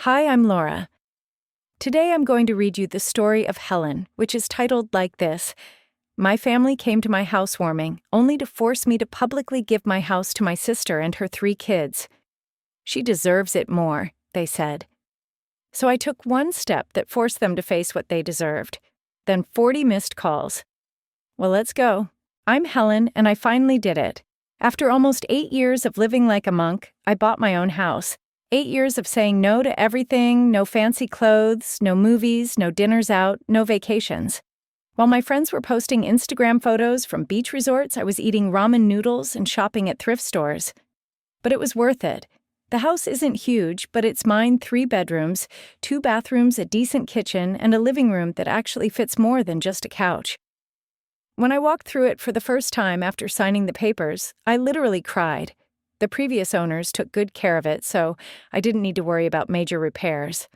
Hi, I'm Laura. Today I'm going to read you the story of Helen, which is titled like this: My family came to my housewarming, only to force me to publicly give my house to my sister and her 3 kids. She deserves it more, they said. So I took one step that forced them to face what they deserved. Then 40 missed calls. Well, let's go. I'm Helen, and I finally did it. After almost 8 years of living like a monk, I bought my own house. 8 years of saying no to everything, no fancy clothes, no movies, no dinners out, no vacations. While my friends were posting Instagram photos from beach resorts, I was eating ramen noodles and shopping at thrift stores. But it was worth it. The house isn't huge, but it's mine: 3 bedrooms, 2 bathrooms, a decent kitchen, and a living room that actually fits more than just a couch. When I walked through it for the first time after signing the papers, I literally cried. The previous owners took good care of it, so I didn't need to worry about major repairs.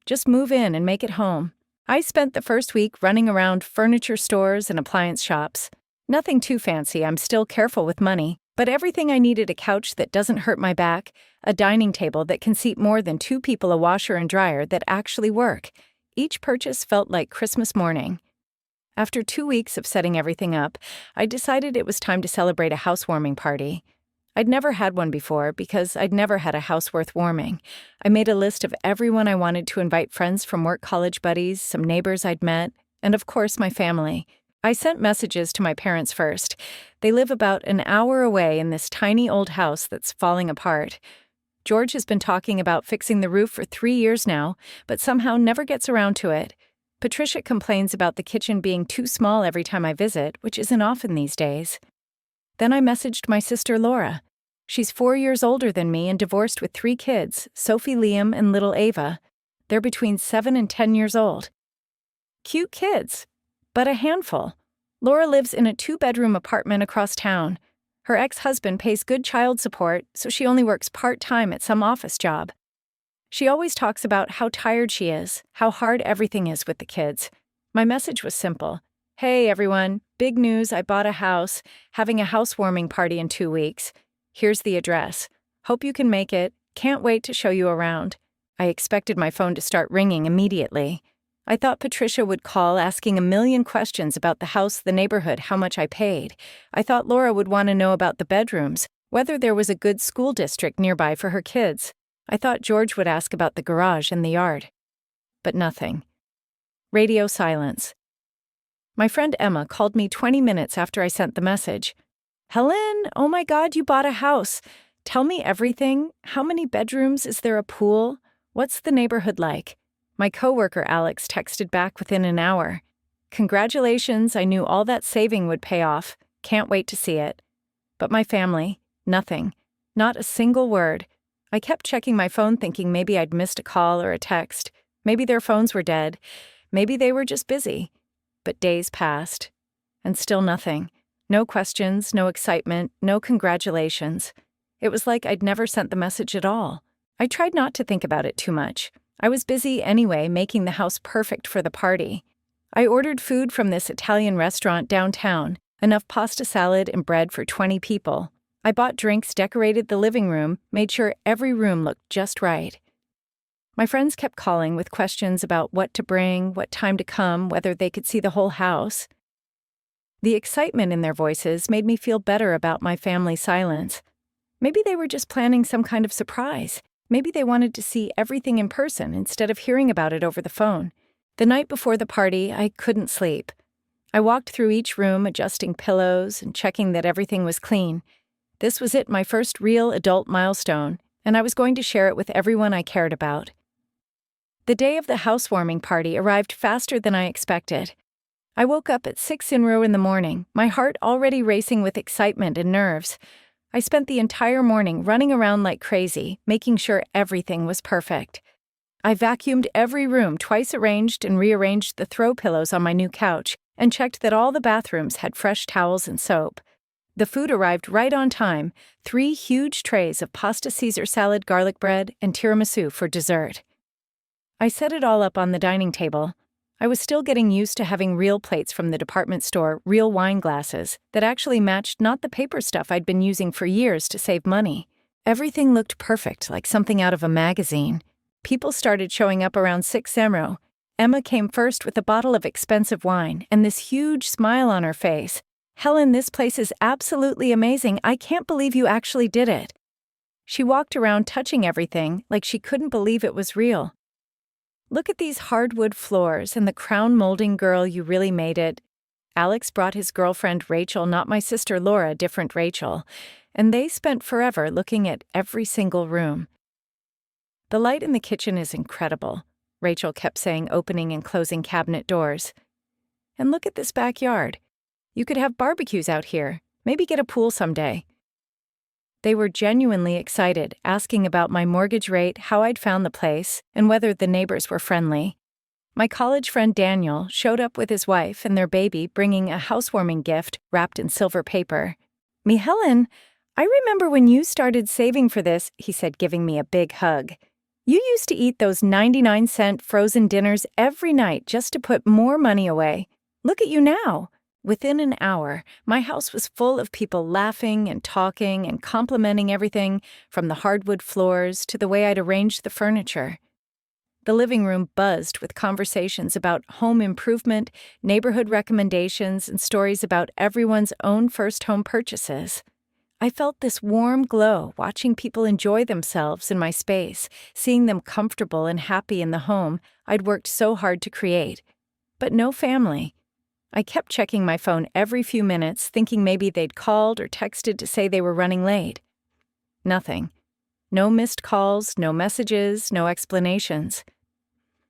Just move in and make it home. I spent the first week running around furniture stores and appliance shops. Nothing too fancy, I'm still careful with money, but everything I needed: a couch that doesn't hurt my back, a dining table that can seat more than 2 people, a washer and dryer that actually work. Each purchase felt like Christmas morning. After 2 weeks of setting everything up, I decided it was time to celebrate a housewarming party. I'd never had one before because I'd never had a house worth warming. I made a list of everyone I wanted to invite: friends from work, college buddies, some neighbors I'd met, and of course my family. I sent messages to my parents first. They live about an hour away in this tiny old house that's falling apart. George has been talking about fixing the roof for 3 years now, but somehow never gets around to it. Patricia complains about the kitchen being too small every time I visit, which isn't often these days. Then I messaged my sister Laura. She's 4 years older than me and divorced with 3 kids, Sophie, Liam, and little Ava. They're between 7 and 10 years old. Cute kids, but a handful. Laura lives in a 2-bedroom apartment across town. Her ex-husband pays good child support, so she only works part-time at some office job. She always talks about how tired she is, how hard everything is with the kids. My message was simple. Hey everyone, big news: I bought a house, having a housewarming party in 2 weeks. Here's the address. Hope you can make it. Can't wait to show you around. I expected my phone to start ringing immediately. I thought Patricia would call asking a million questions about the house, the neighborhood, how much I paid. I thought Laura would want to know about the bedrooms, whether there was a good school district nearby for her kids. I thought George would ask about the garage and the yard. But nothing. Radio silence. My friend Emma called me 20 minutes after I sent the message. Helen, oh my God, you bought a house. Tell me everything. How many bedrooms? Is there a pool? What's the neighborhood like? My coworker Alex texted back within an hour. Congratulations, I knew all that saving would pay off. Can't wait to see it. But my family, nothing. Not a single word. I kept checking my phone thinking maybe I'd missed a call or a text. Maybe their phones were dead. Maybe they were just busy. But days passed, and still nothing. No questions, no excitement, no congratulations. It was like I'd never sent the message at all. I tried not to think about it too much. I was busy anyway, making the house perfect for the party. I ordered food from this Italian restaurant downtown, enough pasta salad and bread for 20 people. I bought drinks, decorated the living room, made sure every room looked just right. My friends kept calling with questions about what to bring, what time to come, whether they could see the whole house. The excitement in their voices made me feel better about my family's silence. Maybe they were just planning some kind of surprise. Maybe they wanted to see everything in person instead of hearing about it over the phone. The night before the party, I couldn't sleep. I walked through each room, adjusting pillows and checking that everything was clean. This was it, my first real adult milestone, and I was going to share it with everyone I cared about. The day of the housewarming party arrived faster than I expected. I woke up at 6 in the morning, my heart already racing with excitement and nerves. I spent the entire morning running around like crazy, making sure everything was perfect. I vacuumed every room, twice arranged and rearranged the throw pillows on my new couch, and checked that all the bathrooms had fresh towels and soap. The food arrived right on time: 3 huge trays of pasta Caesar salad, garlic bread, and tiramisu for dessert. I set it all up on the dining table. I was still getting used to having real plates from the department store, real wine glasses, that actually matched not the paper stuff I'd been using for years to save money. Everything looked perfect, like something out of a magazine. People started showing up around 6 am. Emma came first with a bottle of expensive wine and this huge smile on her face. "Helen, this place is absolutely amazing. I can't believe you actually did it." She walked around touching everything like she couldn't believe it was real. "Look at these hardwood floors and the crown molding, girl, you really made it." Alex brought his girlfriend Rachel, not my sister Laura, different Rachel, and they spent forever looking at every single room. "The light in the kitchen is incredible," Rachel kept saying, opening and closing cabinet doors. "And look at this backyard. You could have barbecues out here, maybe get a pool someday." They were genuinely excited, asking about my mortgage rate, how I'd found the place, and whether the neighbors were friendly. My college friend Daniel showed up with his wife and their baby, bringing a housewarming gift wrapped in silver paper. "Me, Helen, I remember when you started saving for this," he said, giving me a big hug. "You used to eat those 99-cent frozen dinners every night just to put more money away. Look at you now." Within an hour, my house was full of people laughing and talking and complimenting everything from the hardwood floors to the way I'd arranged the furniture. The living room buzzed with conversations about home improvement, neighborhood recommendations, and stories about everyone's own first home purchases. I felt this warm glow watching people enjoy themselves in my space, seeing them comfortable and happy in the home I'd worked so hard to create. But no family. I kept checking my phone every few minutes, thinking maybe they'd called or texted to say they were running late. Nothing. No missed calls, no messages, no explanations.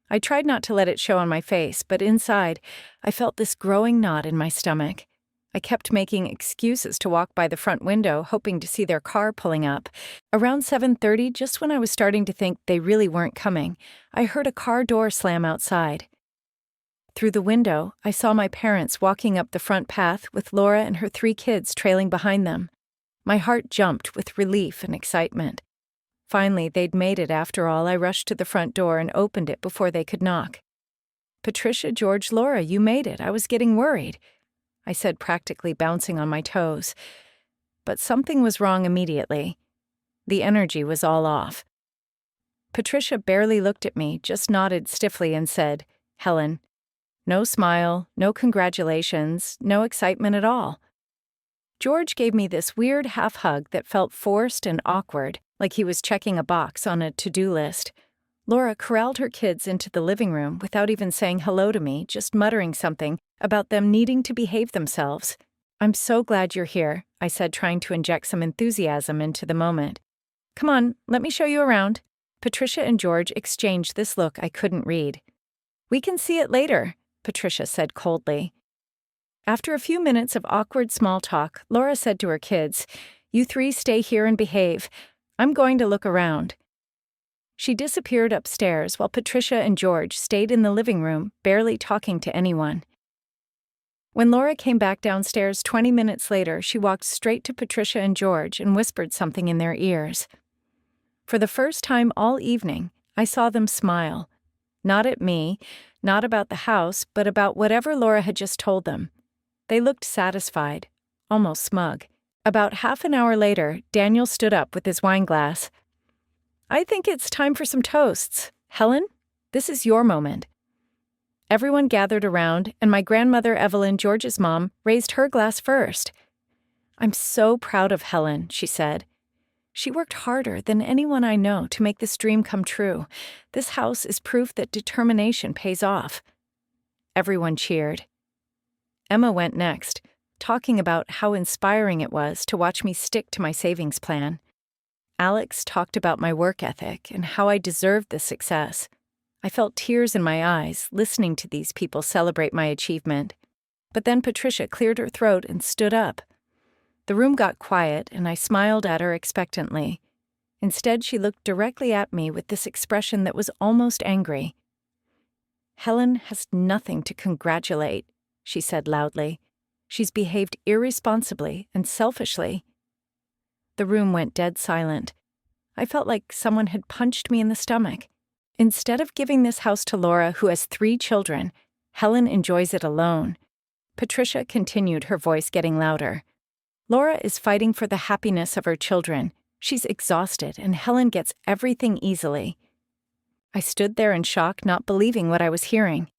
I tried not to let it show on my face, but inside, I felt this growing knot in my stomach. I kept making excuses to walk by the front window, hoping to see their car pulling up. Around 7:30, just when I was starting to think they really weren't coming, I heard a car door slam outside. Through the window, I saw my parents walking up the front path with Laura and her 3 kids trailing behind them. My heart jumped with relief and excitement. Finally, they'd made it after all. I rushed to the front door and opened it before they could knock. "Patricia, George, Laura, you made it. I was getting worried," I said, practically bouncing on my toes. But something was wrong immediately. The energy was all off. Patricia barely looked at me, just nodded stiffly and said, "Helen." No smile, no congratulations, no excitement at all. George gave me this weird half-hug that felt forced and awkward, like he was checking a box on a to-do list. Laura corralled her kids into the living room without even saying hello to me, just muttering something about them needing to behave themselves. "I'm so glad you're here," I said, trying to inject some enthusiasm into the moment. "Come on, let me show you around." Patricia and George exchanged this look I couldn't read. "We can see it later," Patricia said coldly. After a few minutes of awkward small talk, Laura said to her kids, "You 3 stay here and behave. I'm going to look around." She disappeared upstairs while Patricia and George stayed in the living room, barely talking to anyone. When Laura came back downstairs 20 minutes later, she walked straight to Patricia and George and whispered something in their ears. For the first time all evening, I saw them smile. Not at me, not about the house, but about whatever Laura had just told them. They looked satisfied, almost smug. About half an hour later, Daniel stood up with his wine glass. "I think it's time for some toasts. Helen, this is your moment." Everyone gathered around, and my grandmother Evelyn, George's mom, raised her glass first. "I'm so proud of Helen," she said. "She worked harder than anyone I know to make this dream come true. This house is proof that determination pays off." Everyone cheered. Emma went next, talking about how inspiring it was to watch me stick to my savings plan. Alex talked about my work ethic and how I deserved this success. I felt tears in my eyes listening to these people celebrate my achievement. But then Patricia cleared her throat and stood up. The room got quiet, and I smiled at her expectantly. Instead, she looked directly at me with this expression that was almost angry. "Helen has nothing to congratulate," she said loudly. "She's behaved irresponsibly and selfishly." The room went dead silent. I felt like someone had punched me in the stomach. Instead of giving this house to Laura, who has 3 children, Helen enjoys it alone. Patricia continued, her voice getting louder. "Laura is fighting for the happiness of her children. She's exhausted, and Helen gets everything easily." I stood there in shock, not believing what I was hearing.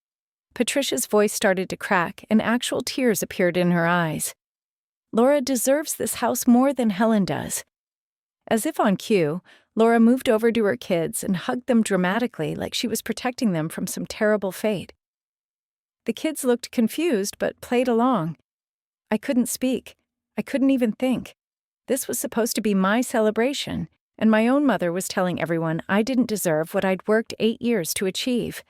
Patricia's voice started to crack, and actual tears appeared in her eyes. Laura deserves this house more than Helen does. As if on cue, Laura moved over to her kids and hugged them dramatically like she was protecting them from some terrible fate. The kids looked confused but played along. I couldn't speak. I couldn't even think. This was supposed to be my celebration, and my own mother was telling everyone I didn't deserve what I'd worked 8 years to achieve.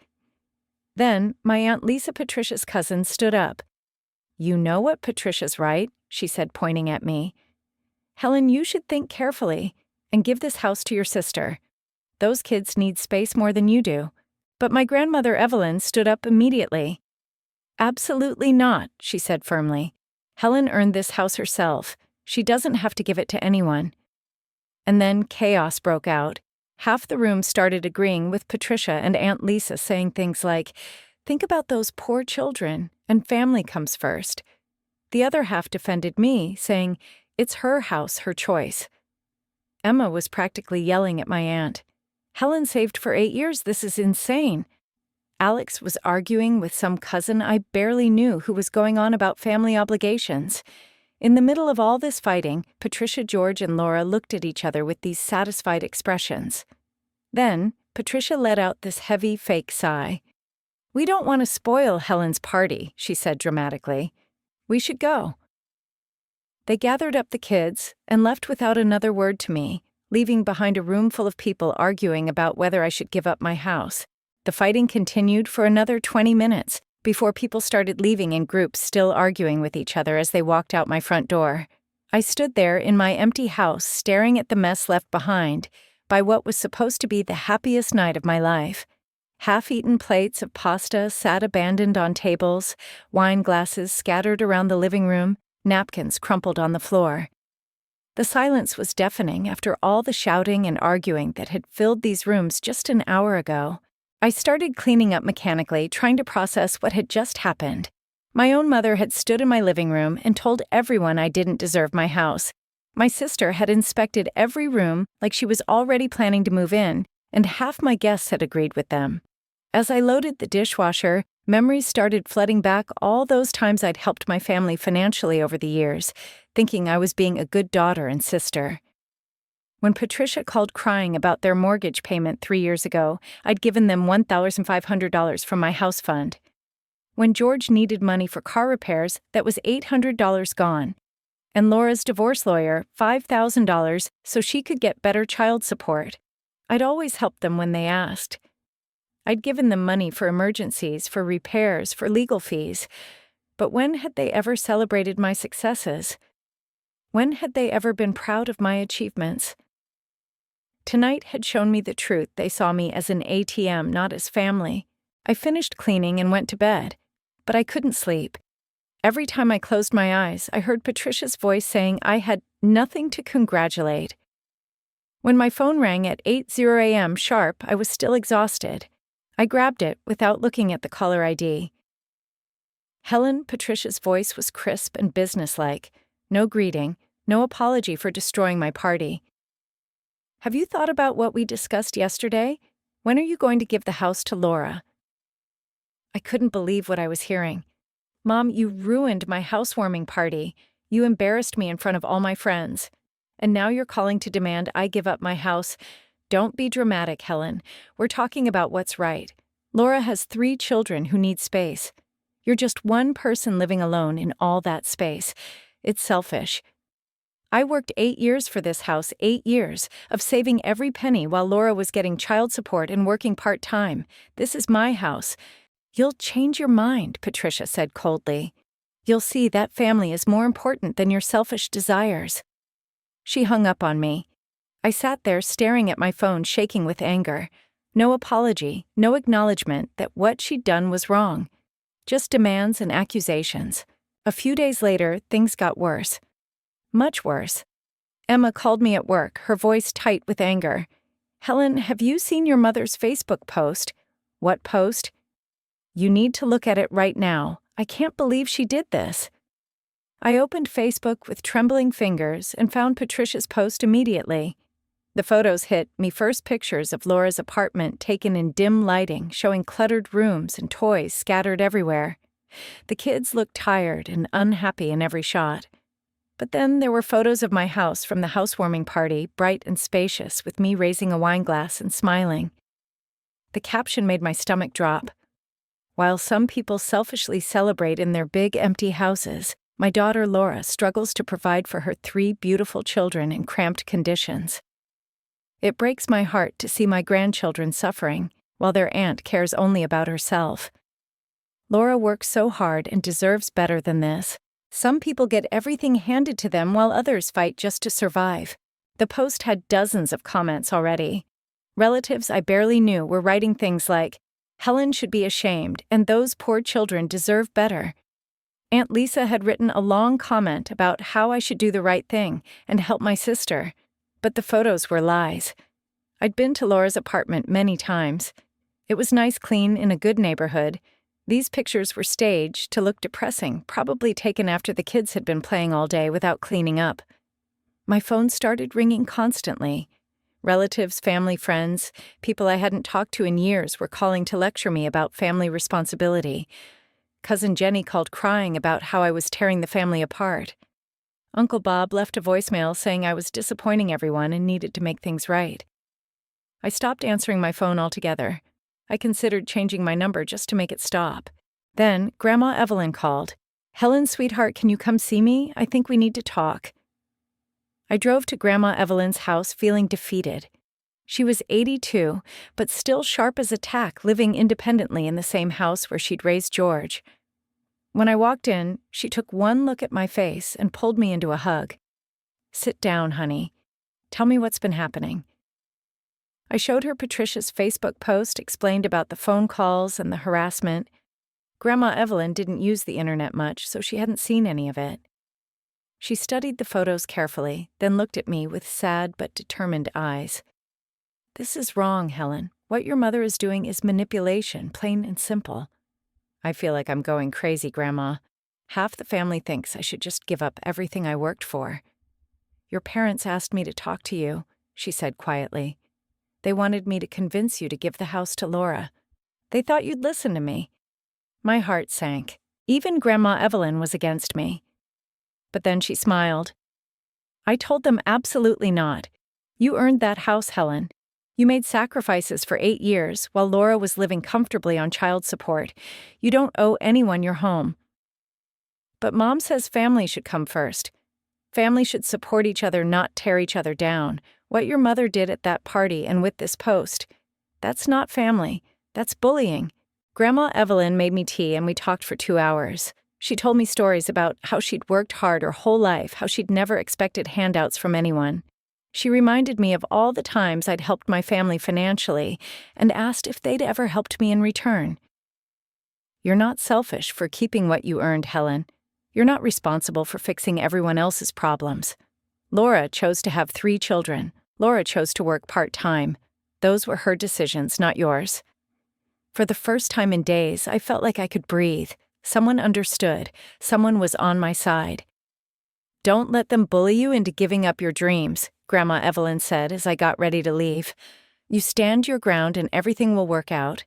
Then, my Aunt Lisa, Patricia's cousin, stood up. "You know what, Patricia's right," she said, pointing at me. "Helen, you should think carefully and give this house to your sister. Those kids need space more than you do." But my grandmother Evelyn stood up immediately. "Absolutely not," she said firmly. "Helen earned this house herself. She doesn't have to give it to anyone." And then chaos broke out. Half the room started agreeing with Patricia and Aunt Lisa, saying things like, "Think about those poor children, and family comes first." The other half defended me, saying, "It's her house, her choice." Emma was practically yelling at my aunt. "Helen saved for 8 years, this is insane." Alex was arguing with some cousin I barely knew who was going on about family obligations. In the middle of all this fighting, Patricia, George, and Laura looked at each other with these satisfied expressions. Then, Patricia let out this heavy, fake sigh. "We don't want to spoil Helen's party," she said dramatically. "We should go." They gathered up the kids and left without another word to me, leaving behind a room full of people arguing about whether I should give up my house. The fighting continued for another 20 minutes, before people started leaving in groups, still arguing with each other as they walked out my front door. I stood there in my empty house staring at the mess left behind by what was supposed to be the happiest night of my life. Half-eaten plates of pasta sat abandoned on tables, wine glasses scattered around the living room, napkins crumpled on the floor. The silence was deafening after all the shouting and arguing that had filled these rooms just an hour ago. I started cleaning up mechanically, trying to process what had just happened. My own mother had stood in my living room and told everyone I didn't deserve my house. My sister had inspected every room like she was already planning to move in, and half my guests had agreed with them. As I loaded the dishwasher, memories started flooding back all those times I'd helped my family financially over the years, thinking I was being a good daughter and sister. When Patricia called crying about their mortgage payment 3 years ago, I'd given them $1,500 from my house fund. When George needed money for car repairs, that was $800 gone. And Laura's divorce lawyer, $5,000 so she could get better child support. I'd always helped them when they asked. I'd given them money for emergencies, for repairs, for legal fees. But when had they ever celebrated my successes? When had they ever been proud of my achievements? Tonight had shown me the truth. They saw me as an ATM, not as family. I finished cleaning and went to bed, but I couldn't sleep. Every time I closed my eyes, I heard Patricia's voice saying I had nothing to congratulate. When my phone rang at 8:00 a.m. sharp, I was still exhausted. I grabbed it without looking at the caller ID. Helen, Patricia's voice was crisp and businesslike. No greeting, no apology for destroying my party. "Have you thought about what we discussed yesterday? When are you going to give the house to Laura?" I couldn't believe what I was hearing. "Mom, you ruined my housewarming party. You embarrassed me in front of all my friends. And now you're calling to demand I give up my house. Don't be dramatic, Helen. We're talking about what's right. Laura has 3 children who need space. You're just one person living alone in all that space. It's selfish. I worked 8 years for this house, 8 years, of saving every penny while Laura was getting child support and working part-time. This is my house. You'll change your mind," Patricia said coldly. "You'll see that family is more important than your selfish desires." She hung up on me. I sat there staring at my phone, shaking with anger. No apology, no acknowledgement that what she'd done was wrong. Just demands and accusations. A few days later, things got worse. Much worse. Emma called me at work, her voice tight with anger. "Helen, have you seen your mother's Facebook post?" "What post?" "You need to look at it right now. I can't believe she did this." I opened Facebook with trembling fingers and found Patricia's post immediately. The photos hit me first pictures of Laura's apartment taken in dim lighting, showing cluttered rooms and toys scattered everywhere. The kids looked tired and unhappy in every shot. But then there were photos of my house from the housewarming party, bright and spacious, with me raising a wine glass and smiling. The caption made my stomach drop. While some people selfishly celebrate in their big empty houses, my daughter Laura struggles to provide for her 3 beautiful children in cramped conditions. It breaks my heart to see my grandchildren suffering, while their aunt cares only about herself. Laura works so hard and deserves better than this. Some people get everything handed to them while others fight just to survive. The post had dozens of comments already. Relatives I barely knew were writing things like, "Helen should be ashamed, and those poor children deserve better." Aunt Lisa had written a long comment about how I should do the right thing and help my sister, but the photos were lies. I'd been to Laura's apartment many times. It was nice, clean, in a good neighborhood. These pictures were staged to look depressing, probably taken after the kids had been playing all day without cleaning up. My phone started ringing constantly. Relatives, family, friends, people I hadn't talked to in years were calling to lecture me about family responsibility. Cousin Jenny called crying about how I was tearing the family apart. Uncle Bob left a voicemail saying I was disappointing everyone and needed to make things right. I stopped answering my phone altogether. I considered changing my number just to make it stop. Then, Grandma Evelyn called. "Helen, sweetheart, can you come see me? I think we need to talk." I drove to Grandma Evelyn's house feeling defeated. She was 82, but still sharp as a tack, living independently in the same house where she'd raised George. When I walked in, she took one look at my face and pulled me into a hug. "Sit down, honey. Tell me what's been happening." I showed her Patricia's Facebook post, explained about the phone calls and the harassment. Grandma Evelyn didn't use the internet much, so she hadn't seen any of it. She studied the photos carefully, then looked at me with sad but determined eyes. "This is wrong, Helen. What your mother is doing is manipulation, plain and simple." "I feel like I'm going crazy, Grandma. Half the family thinks I should just give up everything I worked for." "Your parents asked me to talk to you," she said quietly. "They wanted me to convince you to give the house to Laura. They thought you'd listen to me." My heart sank. Even Grandma Evelyn was against me. But then she smiled. "I told them absolutely not. You earned that house, Helen. You made sacrifices for 8 years while Laura was living comfortably on child support. You don't owe anyone your home." "But Mom says family should come first. Family should support each other, not tear each other down. What your mother did at that party and with this post, that's not family. That's bullying." Grandma Evelyn made me tea and we talked for 2 hours. She told me stories about how she'd worked hard her whole life, how she'd never expected handouts from anyone. She reminded me of all the times I'd helped my family financially and asked if they'd ever helped me in return. "You're not selfish for keeping what you earned, Helen. You're not responsible for fixing everyone else's problems. Laura chose to have 3 children. Laura chose to work part-time. Those were her decisions, not yours." For the first time in days, I felt like I could breathe. Someone understood. Someone was on my side. "Don't let them bully you into giving up your dreams," Grandma Evelyn said as I got ready to leave. "You stand your ground and everything will work out."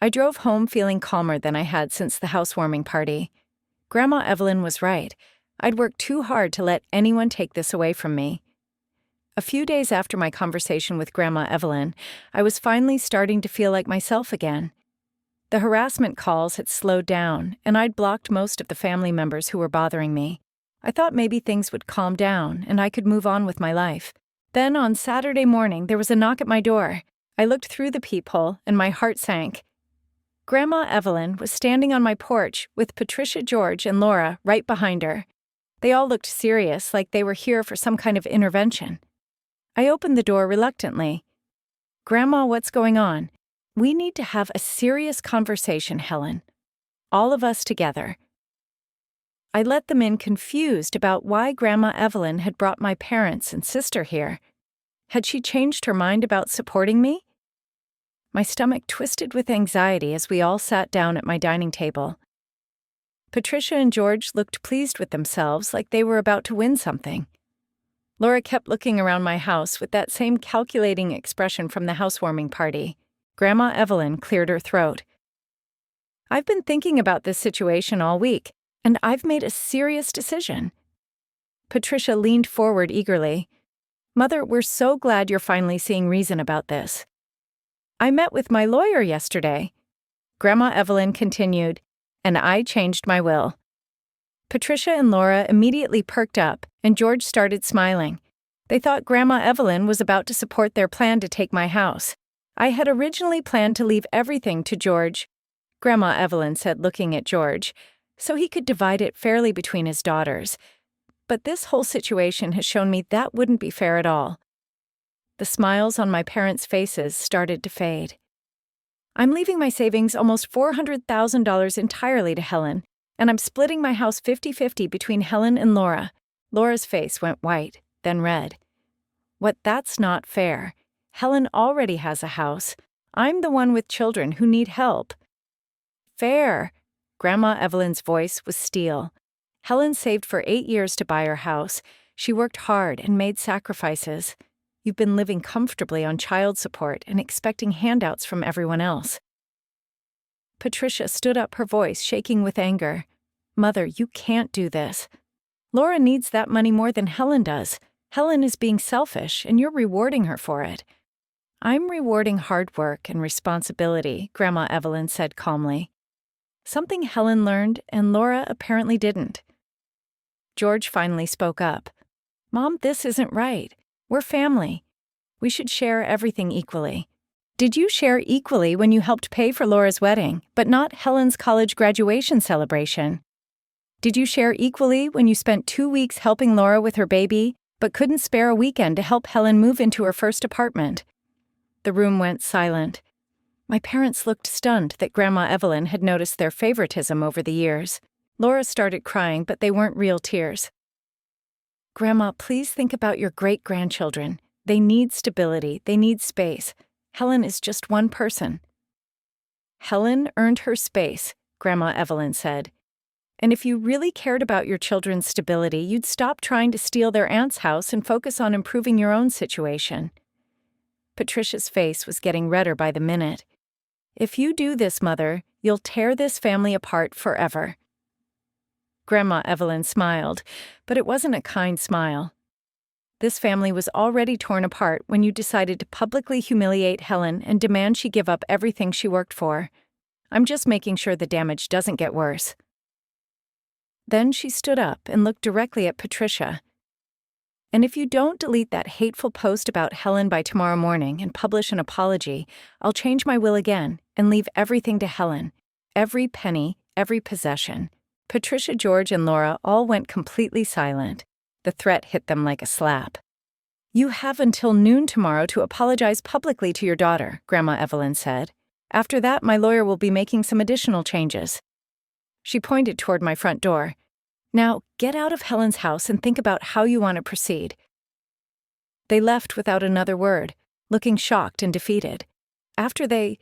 I drove home feeling calmer than I had since the housewarming party. Grandma Evelyn was right. I'd worked too hard to let anyone take this away from me. A few days after my conversation with Grandma Evelyn, I was finally starting to feel like myself again. The harassment calls had slowed down, and I'd blocked most of the family members who were bothering me. I thought maybe things would calm down and I could move on with my life. Then on Saturday morning, there was a knock at my door. I looked through the peephole and my heart sank. Grandma Evelyn was standing on my porch with Patricia, George, and Laura right behind her. They all looked serious, like they were here for some kind of intervention. I opened the door reluctantly. "Grandma, what's going on?" "We need to have a serious conversation, Helen. All of us together." I let them in confused about why Grandma Evelyn had brought my parents and sister here. Had she changed her mind about supporting me? My stomach twisted with anxiety as we all sat down at my dining table. Patricia and George looked pleased with themselves, like they were about to win something. Laura kept looking around my house with that same calculating expression from the housewarming party. Grandma Evelyn cleared her throat. I've been thinking about this situation all week, and I've made a serious decision. Patricia leaned forward eagerly. Mother, we're so glad you're finally seeing reason about this. I met with my lawyer yesterday. Grandma Evelyn continued, and I changed my will. Patricia and Laura immediately perked up, and George started smiling. They thought Grandma Evelyn was about to support their plan to take my house. I had originally planned to leave everything to George, Grandma Evelyn said, looking at George, so he could divide it fairly between his daughters. But this whole situation has shown me that wouldn't be fair at all. The smiles on my parents' faces started to fade. I'm leaving my savings almost $400,000 entirely to Helen, and I'm splitting my house 50-50 between Helen and Laura. Laura's face went white, then red. What? That's not fair. Helen already has a house. I'm the one with children who need help. Fair. Grandma Evelyn's voice was steel. Helen saved for 8 years to buy her house. She worked hard and made sacrifices. You've been living comfortably on child support and expecting handouts from everyone else. Patricia stood up, her voice shaking with anger. Mother, you can't do this. Laura needs that money more than Helen does. Helen is being selfish, and you're rewarding her for it. I'm rewarding hard work and responsibility, Grandma Evelyn said calmly. Something Helen learned and Laura apparently didn't. George finally spoke up. Mom, this isn't right. We're family. We should share everything equally. Did you share equally when you helped pay for Laura's wedding, but not Helen's college graduation celebration? Did you share equally when you spent 2 weeks helping Laura with her baby, but couldn't spare a weekend to help Helen move into her first apartment? The room went silent. My parents looked stunned that Grandma Evelyn had noticed their favoritism over the years. Laura started crying, but they weren't real tears. Grandma, please think about your great-grandchildren. They need stability. They need space. Helen is just one person. Helen earned her space, Grandma Evelyn said. And if you really cared about your children's stability, you'd stop trying to steal their aunt's house and focus on improving your own situation. Patricia's face was getting redder by the minute. If you do this, Mother, you'll tear this family apart forever. Grandma Evelyn smiled, but it wasn't a kind smile. This family was already torn apart when you decided to publicly humiliate Helen and demand she give up everything she worked for. I'm just making sure the damage doesn't get worse. Then she stood up and looked directly at Patricia. And if you don't delete that hateful post about Helen by tomorrow morning and publish an apology, I'll change my will again and leave everything to Helen. Every penny, every possession. Patricia, George, and Laura all went completely silent. The threat hit them like a slap. You have until noon tomorrow to apologize publicly to your daughter, Grandma Evelyn said. After that, my lawyer will be making some additional changes. She pointed toward my front door. Now, get out of Helen's house and think about how you want to proceed. They left without another word, looking shocked and defeated. After they